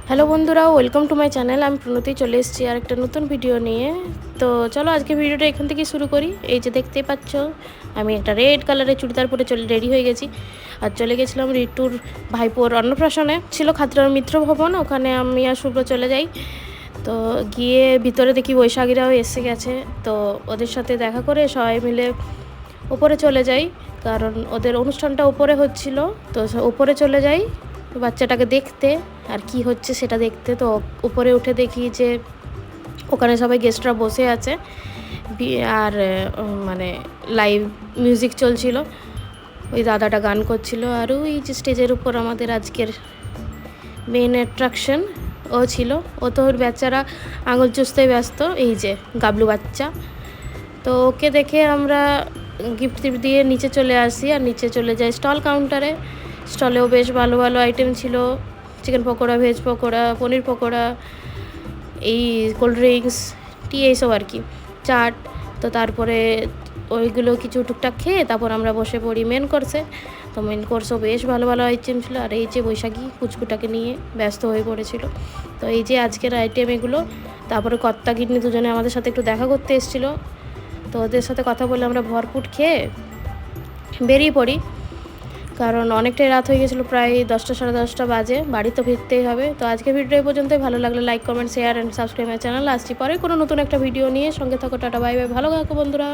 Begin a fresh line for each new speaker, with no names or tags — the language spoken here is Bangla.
হ্যালো বন্ধুরা, ওয়েলকাম টু মাই চ্যানেল। আমি প্রণতি চলে এসেছি আর একটা নতুন ভিডিও নিয়ে। তো চলো আজকে ভিডিওটা এখান থেকেই শুরু করি। এই যে দেখতেই পাচ্ছ, আমি একটা রেড কালারের চুড়িদার পরে রেডি হয়ে গেছি আর চলে গেছিলাম রিটুর ভাইপোর অন্নপ্রাশনে। ছিল খাতড়ার মিত্র ভবন, ওখানে আমি আর শুভ্র চলে যাই। তো গিয়ে ভিতরে দেখি বৈশাখীরাও এসে গেছে। তো ওদের সাথে দেখা করে সবাই মিলে উপরে চলে যাই, কারণ ওদের অনুষ্ঠানটা উপরে হচ্ছিল। তো উপরে চলে যাই বাচ্চাটাকে দেখতে আর কি হচ্ছে সেটা দেখতে। তো উপরে উঠে দেখি যে ওখানে সবাই গেস্টরা বসে আছে আর মানে লাইভ মিউজিক চলছিল। ওই দাদাটা গান করছিল আর ওই যে স্টেজের উপর আমাদের আজকের মেন অ্যাট্রাকশন ও ছিল। ও তো ওর বাচ্চারা আঙুল চুষতে ব্যস্ত, এই যে গাবলু বাচ্চা। তো ওকে দেখে আমরা গিফট টিফট দিয়ে নিচে চলে আসি আর নিচে চলে যাই স্টল কাউন্টারে। স্টলেও বেশ ভালো ভালো আইটেম ছিল, চিকেন পকোড়া, ভেজ পকোড়া, পনির পকোড়া, এই কোল্ড ড্রিঙ্কস, টি, এইসব আর কি, চাট। তো তারপরে ওইগুলো কিছু টুকটাক খেয়ে তারপর আমরা বসে পড়ি মেন কোর্সে। তো মেন কোর্সও বেশ ভালো ভালো আইটেম ছিল। আর এই যে বৈশাখী কুচকুটাকে নিয়ে ব্যস্ত হয়ে পড়েছিল। তো এই যে আজকের আইটেম এগুলো। তারপরে কর্তা গিন্নি দুজনে আমাদের সাথে একটু দেখা করতে এসেছিলো। তো ওদের সাথে কথা বলে আমরা ভরপুর খেয়ে বেরিয়ে পড়ি, কারণ অনেকটাই রাত হয়ে গেছিলো, প্রায় 10টা সাড়ে 10টা বাজে। বাড়ি তো ফিরতেই হবে। তো আজকে ভিডিও এই পর্যন্তই। ভালো লাগলে like, comment, share and subscribe my channel. আসছি পরে কোনো নতুন একটা ভিডিও নিয়ে। সঙ্গে থাকো। Tata, bye bye. ভালো থাকো বন্ধুরা।